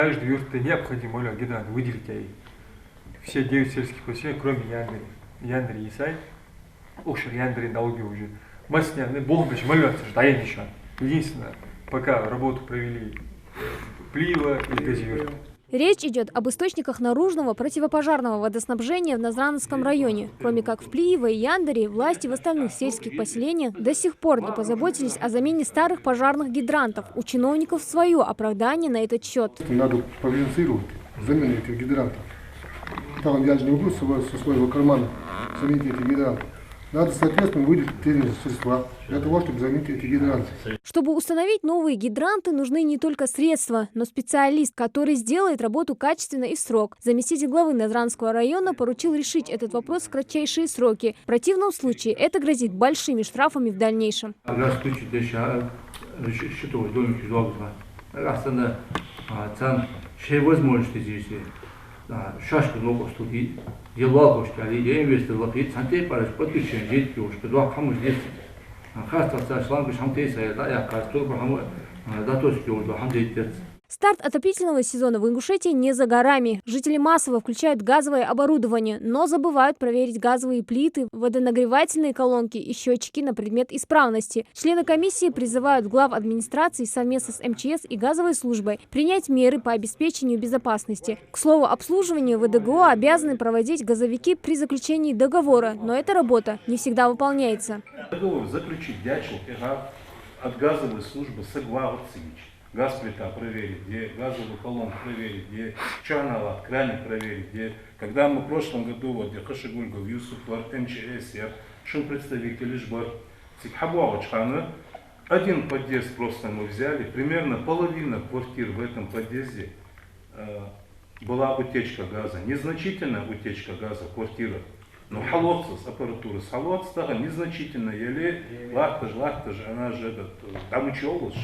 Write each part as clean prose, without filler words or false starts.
Каждый юрте необходимо гидрант выделить все 9 сельских поселений, кроме Яндри и Сай. Ушер Яндри долги уже. Мы с ними Богом почему ждаем еще. Единственное, пока работу провели Плива и Газиюрт. Речь идет об источниках наружного противопожарного водоснабжения в Назрановском районе. Кроме как в Плиево и Яндере, власти в остальных сельских поселениях до сих пор не позаботились о замене старых пожарных гидрантов. У чиновников свое оправдание на этот счет. Надо профинансировать замену этих гидрантов. Там я же не могу со своего кармана заменить эти гидранты. Надо, соответственно, выделить те средства для того, чтобы заменить эти гидранты. Чтобы установить новые гидранты, нужны не только средства, но специалист, который сделает работу качественно и в срок. Заместитель главы Назранского района поручил решить этот вопрос в кратчайшие сроки. В противном случае это грозит большими штрафами в дальнейшем. Шашки много студий, делал кошки, я инвестировал в санте париж подключение жить пьешь, два хаму здесь, хастаться шлангу шамтейса, я кажется, хаму датоски уже хамдейтец. Старт отопительного сезона в Ингушетии не за горами. Жители массово включают газовое оборудование, но забывают проверить газовые плиты, водонагревательные колонки и счетчики на предмет исправности. Члены комиссии призывают глав администрации совместно с МЧС и газовой службой принять меры по обеспечению безопасности. К слову, обслуживание ВДГО обязаны проводить газовики при заключении договора, но эта работа не всегда выполняется. Договор заключить дячил от газовой службы согласовать. Газ плита проверить, где газовую колонку проверить, где чанала, краник проверить, где... Когда мы в прошлом году, вот, где Хашигульгов, Юсуф, МЧС, шин представители Жбар, один подъезд просто мы взяли, примерно половина квартир в этом подъезде была утечка газа, незначительная утечка газа в квартирах. Но холодцы с аппаратуры, с холодца незначительно, еле лахта же, она же там учёлась,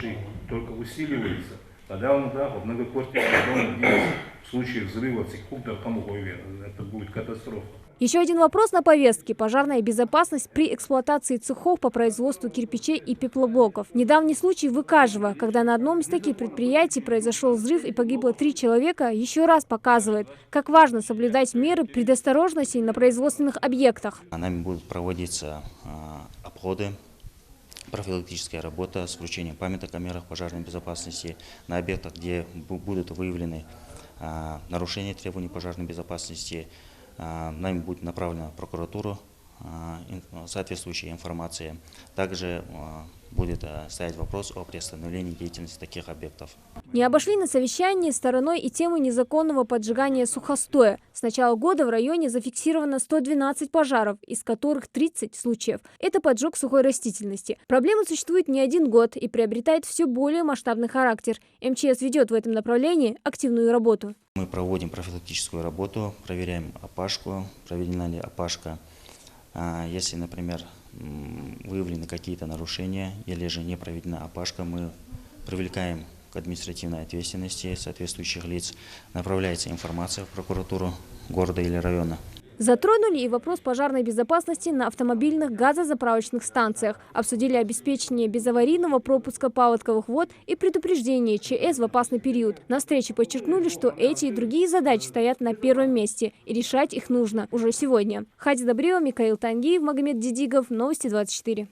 только усиливается. Тогда он, да, в многоквартирном доме в случае взрыва, это будет катастрофа. Еще один вопрос на повестке – пожарная безопасность при эксплуатации цехов по производству кирпичей и пеплоблоков. Недавний случай в Икажево, когда на одном из таких предприятий произошел взрыв и погибло 3 человека, еще раз показывает, как важно соблюдать меры предосторожности на производственных объектах. Нами будут проводиться обходы, профилактическая работа с вручением памяток о мерах пожарной безопасности на объектах, где будут выявлены нарушения требований пожарной безопасности. Нами будет направлена в прокуратуру соответствующая информация. Также будет стоять вопрос о приостановлении деятельности таких объектов. Не обошли на совещании стороной и тему незаконного поджигания сухостоя. С начала года в районе зафиксировано 112 пожаров, из которых 30 случаев. Это поджог сухой растительности. Проблема существует не один год и приобретает все более масштабный характер. МЧС ведет в этом направлении активную работу. Мы проводим профилактическую работу, проверяем опашку, проведена ли опашка. Если, например, выявлены какие-то нарушения или же не проведена опашка, мы привлекаем к административной ответственности соответствующих лиц, направляется информация в прокуратуру города или района. Затронули и вопрос пожарной безопасности на автомобильных газозаправочных станциях. Обсудили обеспечение безаварийного пропуска паводковых вод и предупреждение ЧС в опасный период. На встрече подчеркнули, что эти и другие задачи стоят на первом месте, и решать их нужно уже сегодня. Хади Добрева, Михаил Тангиев, Магомед Дидигов, Новости 24.